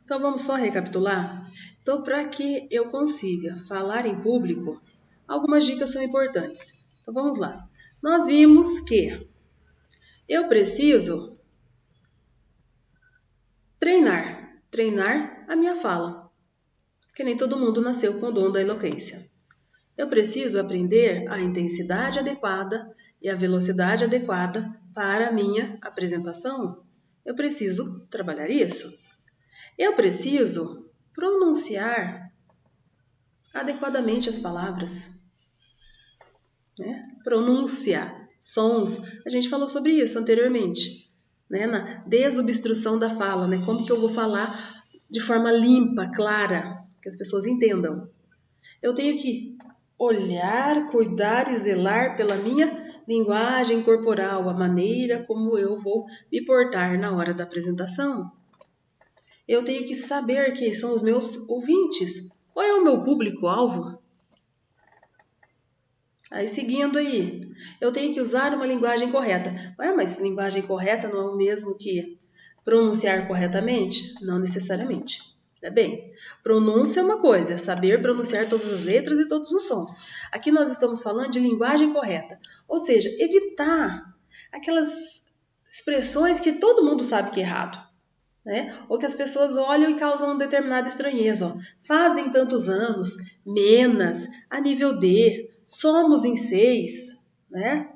Então vamos só recapitular? Então, para que eu consiga falar em público, algumas dicas são importantes. Então vamos lá. Nós vimos que eu preciso treinar a minha fala, porque nem todo mundo nasceu com o dom da eloquência. Eu preciso aprender a intensidade adequada e a velocidade adequada para a minha apresentação. Eu preciso trabalhar isso. Eu preciso pronunciar adequadamente as palavras, né? Pronúncia, sons. A gente falou sobre isso anteriormente, né? Na desobstrução da fala, né? Como que eu vou falar de forma limpa, clara, que as pessoas entendam. Eu tenho que olhar, cuidar e zelar pela minha linguagem corporal, a maneira como eu vou me portar na hora da apresentação. Eu tenho que saber quem são os meus ouvintes. Qual é o meu público-alvo? Aí, seguindo aí, eu tenho que usar uma linguagem correta. Mas linguagem correta não é o mesmo que pronunciar corretamente? Não necessariamente. Bem, pronúncia é uma coisa, é saber pronunciar todas as letras e todos os sons. Aqui nós estamos falando de linguagem correta, ou seja, evitar aquelas expressões que todo mundo sabe que é errado, né? Ou que as pessoas olham e causam determinada estranheza. Ó. Fazem tantos anos, menas, a nível D, somos em 6, né?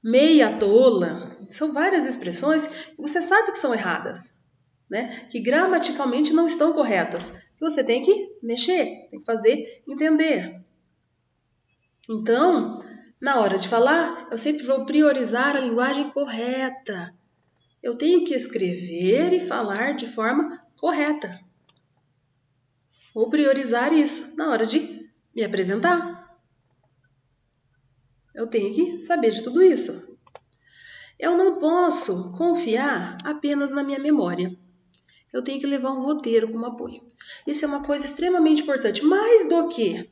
Meia tola. São várias expressões que você sabe que são erradas, né? Que gramaticalmente não estão corretas. Que você tem que mexer, tem que fazer entender. Então, na hora de falar, eu sempre vou priorizar a linguagem correta. Eu tenho que escrever e falar de forma correta. Vou priorizar isso na hora de me apresentar. Eu tenho que saber de tudo isso. Eu não posso confiar apenas na minha memória. Eu tenho que levar um roteiro como apoio. Isso é uma coisa extremamente importante. Mais do que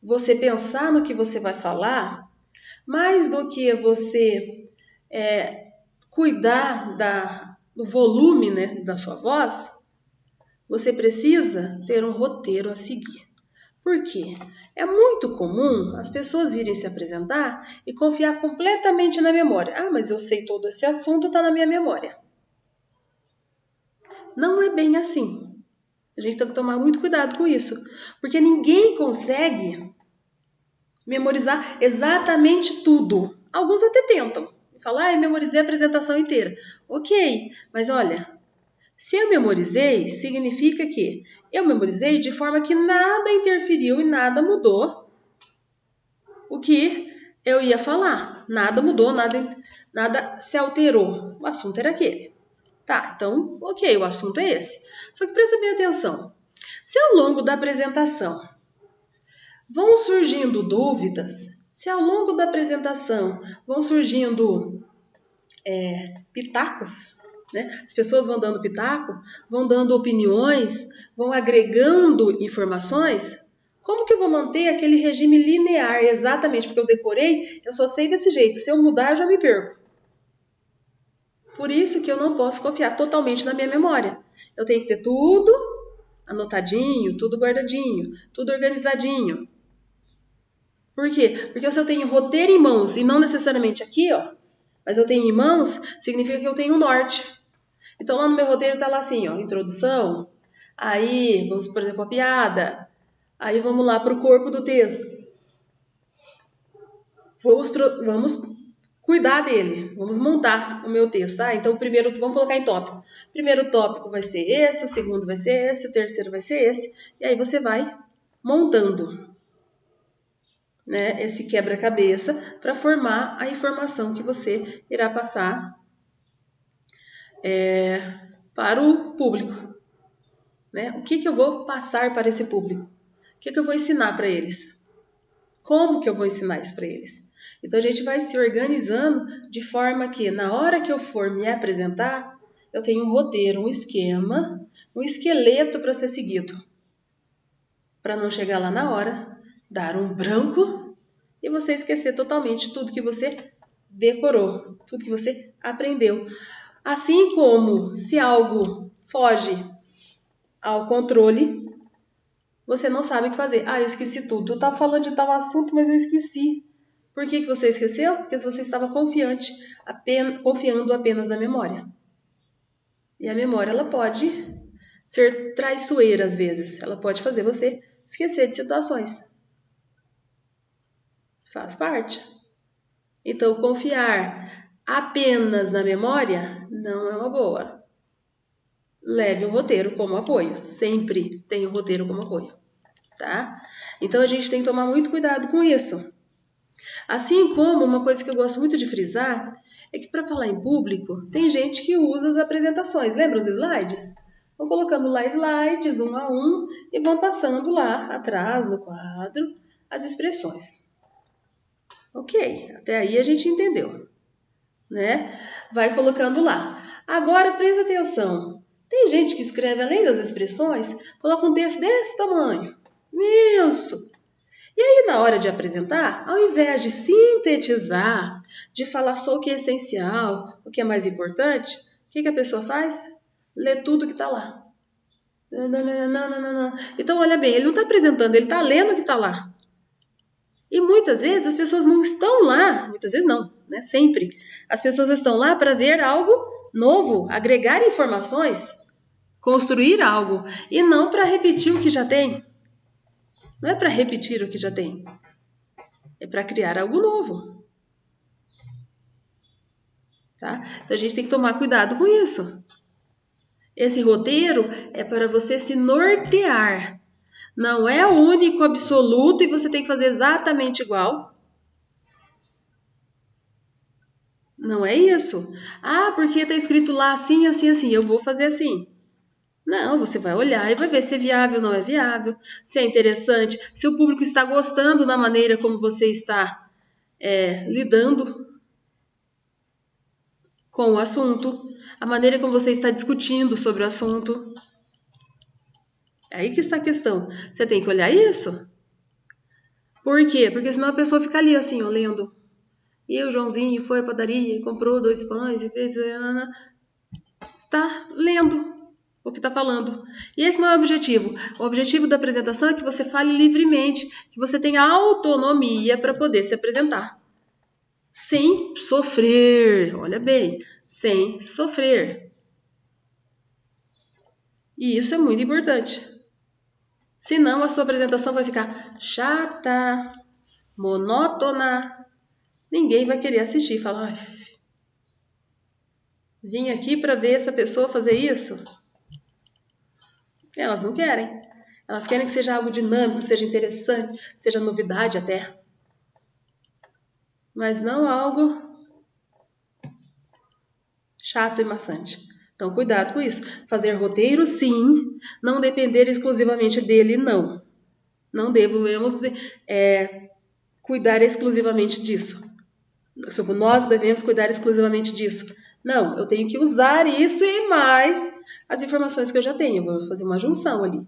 você pensar no que você vai falar, mais do que você cuidar do volume, né, da sua voz, você precisa ter um roteiro a seguir. Por quê? É muito comum as pessoas irem se apresentar e confiar completamente na memória. Mas eu sei todo esse assunto, está na minha memória. Não é bem assim. A gente tem que tomar muito cuidado com isso, porque ninguém consegue memorizar exatamente tudo. Alguns até tentam. Falar, eu memorizei a apresentação inteira. Ok, mas olha, se eu memorizei, significa que eu memorizei de forma que nada interferiu e nada mudou o que eu ia falar. Nada mudou, nada se alterou. O assunto era aquele. Tá, então, ok, o assunto é esse. Só que presta bem atenção. Se ao longo da apresentação vão surgindo dúvidas, se ao longo da apresentação vão surgindo pitacos, né? As pessoas vão dando pitaco, vão dando opiniões, vão agregando informações, como que eu vou manter aquele regime linear exatamente? Porque eu decorei, eu só sei desse jeito. Se eu mudar, eu já me perco. Por isso que eu não posso confiar totalmente na minha memória. Eu tenho que ter tudo anotadinho, tudo guardadinho, tudo organizadinho. Por quê? Porque se eu tenho roteiro em mãos e não necessariamente aqui, ó, mas eu tenho em mãos, significa que eu tenho um norte. Então lá no meu roteiro tá lá assim, ó, introdução, aí vamos, por exemplo, a piada, aí vamos lá para o corpo do texto. Vamos cuidar dele, vamos montar o meu texto, tá? Então primeiro, vamos colocar em tópico. O primeiro tópico vai ser esse, o segundo vai ser esse, o terceiro vai ser esse, e aí você vai montando, né, esse quebra-cabeça para formar a informação que você irá passar para o público. Né? O que eu vou passar para esse público? O que eu vou ensinar para eles? Como que eu vou ensinar isso para eles? Então a gente vai se organizando de forma que na hora que eu for me apresentar, eu tenho um roteiro, um esquema, um esqueleto para ser seguido. Para não chegar lá na hora, dar um branco e você esquecer totalmente tudo que você decorou, tudo que você aprendeu. Assim como se algo foge ao controle, você não sabe o que fazer. Eu esqueci tudo. Eu estava falando de tal assunto, mas eu esqueci. Por que você esqueceu? Porque você estava confiando apenas na memória. E a memória, ela pode ser traiçoeira às vezes. Ela pode fazer você esquecer de situações. Faz parte. Então, confiar apenas na memória não é uma boa. Leve o roteiro como apoio. Sempre tem o roteiro como apoio. Tá? Então, a gente tem que tomar muito cuidado com isso. Assim como uma coisa que eu gosto muito de frisar é que para falar em público, tem gente que usa as apresentações. Lembra os slides? Vão colocando lá slides, um a um, e vão passando lá atrás no quadro as expressões. Ok, até aí a gente entendeu, né? Vai colocando lá. Agora presta atenção. Tem gente que escreve além das expressões, coloca um texto desse tamanho, imenso. E aí, na hora de apresentar, ao invés de sintetizar, de falar só o que é essencial, o que é mais importante, o que a pessoa faz? Lê tudo que está lá. Não. Então, olha bem, ele não está apresentando, ele está lendo o que está lá. E muitas vezes as pessoas não estão lá, muitas vezes não, né? Sempre. As pessoas estão lá para ver algo novo, agregar informações, construir algo, e não para repetir o que já tem. Não é para repetir o que já tem. É para criar algo novo. Tá? Então a gente tem que tomar cuidado com isso. Esse roteiro é para você se nortear. Não é o único absoluto e você tem que fazer exatamente igual. Não é isso. Porque está escrito lá assim, assim, assim. Eu vou fazer assim. Não, você vai olhar e vai ver se é viável ou não é viável, se é interessante, se o público está gostando da maneira como você está lidando com o assunto, a maneira como você está discutindo sobre o assunto. É aí que está a questão. Você tem que olhar isso. Por quê? Porque senão a pessoa fica ali assim, ó, lendo. E o Joãozinho foi à padaria e comprou 2 pães e fez... Está lendo o que está falando. E esse não é o objetivo. O objetivo da apresentação é que você fale livremente, que você tenha autonomia para poder se apresentar. Sem sofrer, olha bem, sem sofrer. E isso é muito importante. Senão a sua apresentação vai ficar chata, monótona. Ninguém vai querer assistir e falar, vim aqui para ver essa pessoa fazer isso. Elas não querem. Elas querem que seja algo dinâmico, seja interessante, seja novidade até. Mas não algo chato e maçante. Então, cuidado com isso. Fazer roteiro, sim. Não depender exclusivamente dele, não. Não devemos cuidar exclusivamente disso. Nós devemos cuidar exclusivamente disso. Não, eu tenho que usar isso e mais as informações que eu já tenho. Eu vou fazer uma junção ali.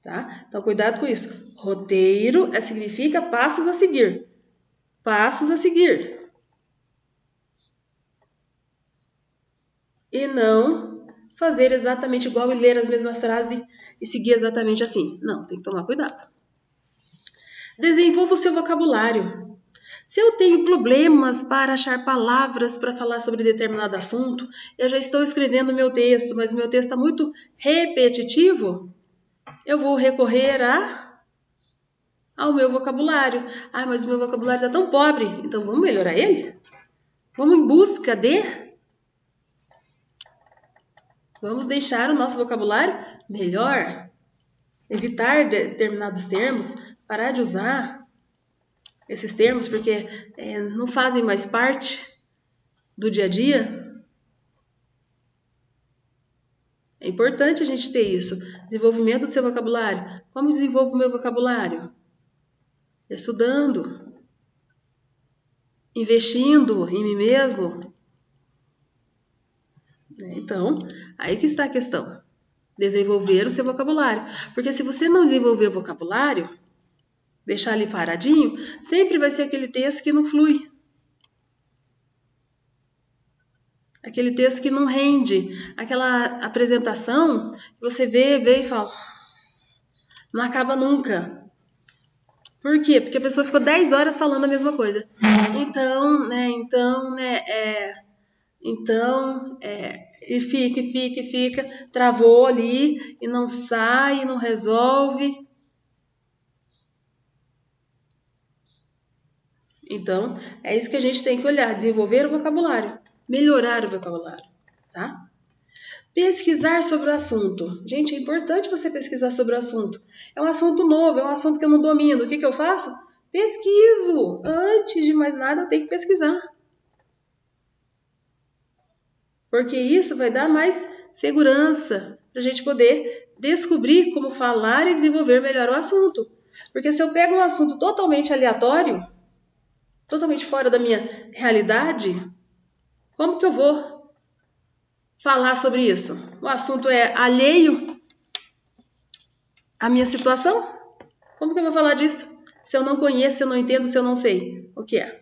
Tá? Então, cuidado com isso. Roteiro significa passos a seguir. Passos a seguir. E não fazer exatamente igual e ler as mesmas frases e seguir exatamente assim. Não, tem que tomar cuidado. Desenvolva o seu vocabulário. Se eu tenho problemas para achar palavras para falar sobre determinado assunto, eu já estou escrevendo meu texto, mas meu texto está muito repetitivo, eu vou recorrer ao meu vocabulário. Mas o meu vocabulário está tão pobre, então vamos melhorar ele? Vamos em busca de... Vamos deixar o nosso vocabulário melhor, evitar determinados termos, parar de usar esses termos porque não fazem mais parte do dia a dia. É importante a gente ter isso. Desenvolvimento do seu vocabulário. Como desenvolvo o meu vocabulário? Estudando, investindo em mim mesmo. Então, aí que está a questão. Desenvolver o seu vocabulário. Porque se você não desenvolver o vocabulário, deixar ali paradinho, sempre vai ser aquele texto que não flui. Aquele texto que não rende, aquela apresentação que você vê e fala, não acaba nunca. Por quê? Porque a pessoa ficou 10 horas falando a mesma coisa. E fica, travou ali e não sai, não resolve. Então, é isso que a gente tem que olhar, desenvolver o vocabulário, melhorar o vocabulário, tá? Pesquisar sobre o assunto. Gente, é importante você pesquisar sobre o assunto. É um assunto novo, é um assunto que eu não domino. O que eu faço? Pesquiso. Antes de mais nada, eu tenho que pesquisar. Porque isso vai dar mais segurança para a gente poder descobrir como falar e desenvolver melhor o assunto. Porque se eu pego um assunto totalmente aleatório, totalmente fora da minha realidade, como que eu vou falar sobre isso? O assunto é alheio à minha situação? Como que eu vou falar disso? Se eu não conheço, se eu não entendo, se eu não sei o que é.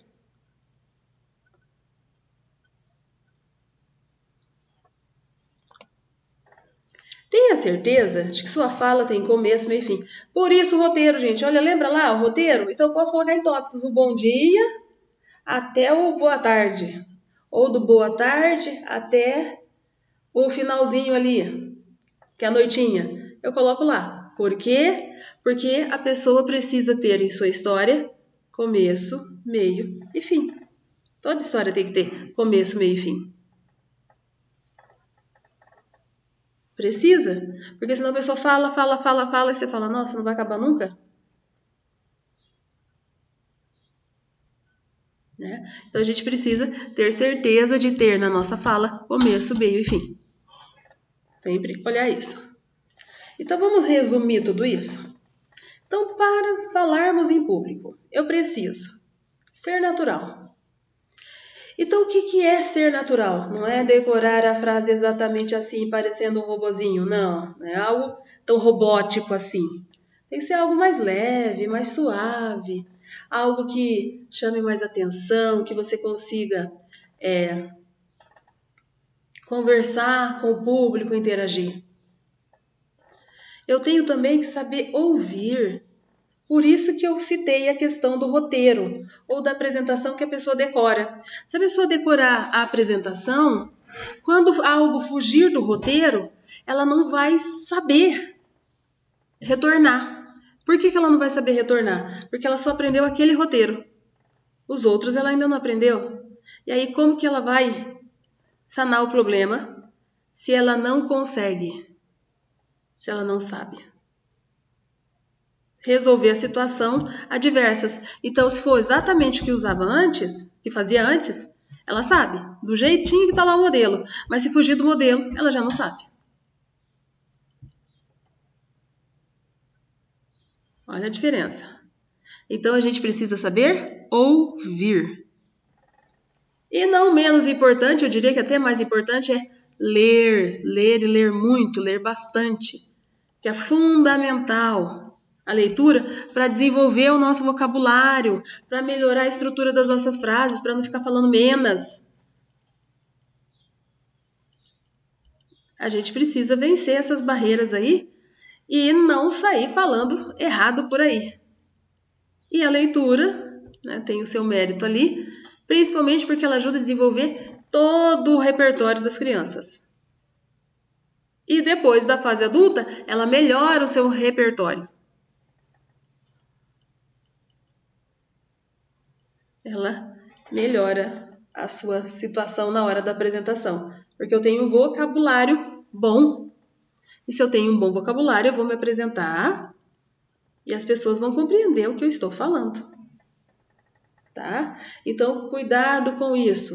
Tenha certeza de que sua fala tem começo, meio e fim. Por isso o roteiro, gente. Olha, lembra lá o roteiro? Então eu posso colocar em tópicos o bom dia até o boa tarde. Ou do boa tarde até o finalzinho ali, que é a noitinha. Eu coloco lá. Por quê? Porque a pessoa precisa ter em sua história começo, meio e fim. Toda história tem que ter começo, meio e fim. Precisa? Porque senão a pessoa fala e você fala, nossa, não vai acabar nunca? Né? Então a gente precisa ter certeza de ter na nossa fala começo, meio e fim. Sempre olhar isso. Então vamos resumir tudo isso? Então, para falarmos em público, eu preciso ser natural. Então, o que é ser natural? Não é decorar a frase exatamente assim, parecendo um robozinho. Não é algo tão robótico assim. Tem que ser algo mais leve, mais suave, algo que chame mais atenção, que você consiga conversar com o público, interagir. Eu tenho também que saber ouvir. Por isso que eu citei a questão do roteiro ou da apresentação que a pessoa decora. Se a pessoa decorar a apresentação, quando algo fugir do roteiro, ela não vai saber retornar. Por que ela não vai saber retornar? Porque ela só aprendeu aquele roteiro. Os outros ela ainda não aprendeu. E aí como que ela vai sanar o problema se ela não consegue? Se ela não sabe resolver a situação adversas. Então, se for exatamente o que usava antes, que fazia antes, ela sabe, do jeitinho que está lá o modelo. Mas se fugir do modelo, ela já não sabe. Olha a diferença. Então, a gente precisa saber ouvir. E não menos importante, eu diria que até mais importante, é ler. Ler e ler muito, ler bastante. Que é fundamental. A leitura para desenvolver o nosso vocabulário, para melhorar a estrutura das nossas frases, para não ficar falando menos. A gente precisa vencer essas barreiras aí e não sair falando errado por aí. E a leitura, né, tem o seu mérito ali, principalmente porque ela ajuda a desenvolver todo o repertório das crianças. E depois da fase adulta, ela melhora o seu repertório. Ela melhora a sua situação na hora da apresentação. Porque eu tenho um vocabulário bom. E se eu tenho um bom vocabulário, eu vou me apresentar e as pessoas vão compreender o que eu estou falando. Tá? Então, cuidado com isso.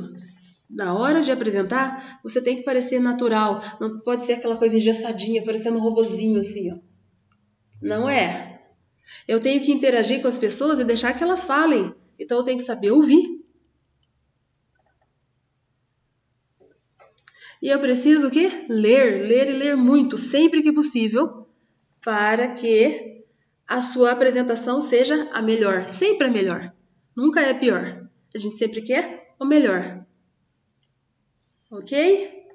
Na hora de apresentar, você tem que parecer natural. Não pode ser aquela coisa engessadinha, parecendo um robozinho assim, ó. Não é. Eu tenho que interagir com as pessoas e deixar que elas falem. Então, eu tenho que saber ouvir. E eu preciso o quê? Ler e ler muito, sempre que possível, para que a sua apresentação seja a melhor. Sempre a melhor. Nunca é pior. A gente sempre quer o melhor. ok?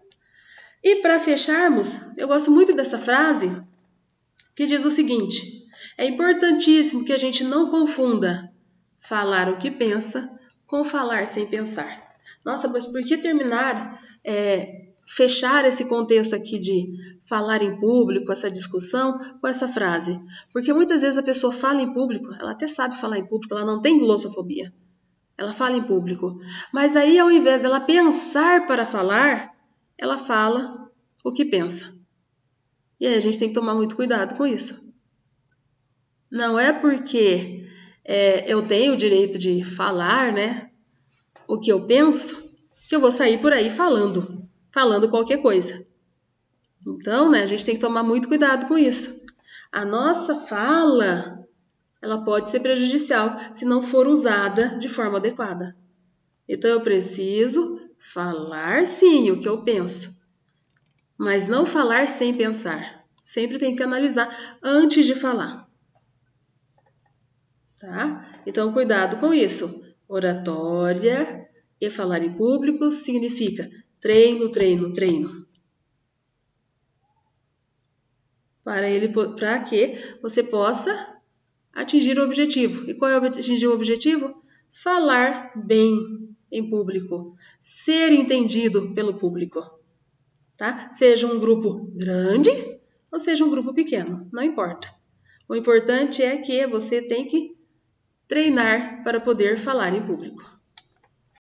E para fecharmos, eu gosto muito dessa frase que diz o seguinte: é importantíssimo que a gente não confunda falar o que pensa com falar sem pensar. Nossa, mas por que fechar esse contexto aqui de falar em público, essa discussão, com essa frase? Porque muitas vezes a pessoa fala em público, ela até sabe falar em público, ela não tem glossofobia. Ela fala em público. Mas aí, ao invés dela pensar para falar, ela fala o que pensa. E aí a gente tem que tomar muito cuidado com isso. Não é porque eu tenho o direito de falar, né, o que eu penso, que eu vou sair por aí falando qualquer coisa. Então, né, a gente tem que tomar muito cuidado com isso. A nossa fala, ela pode ser prejudicial se não for usada de forma adequada. Então, eu preciso falar sim o que eu penso, mas não falar sem pensar. Sempre tem que analisar antes de falar. Tá? Então, cuidado com isso. Oratória e falar em público significa treino, treino, treino. Para que você possa atingir o objetivo. E qual é atingir o objetivo? Falar bem em público. Ser entendido pelo público. Tá? Seja um grupo grande ou seja um grupo pequeno. Não importa. O importante é que você tem que treinar para poder falar em público.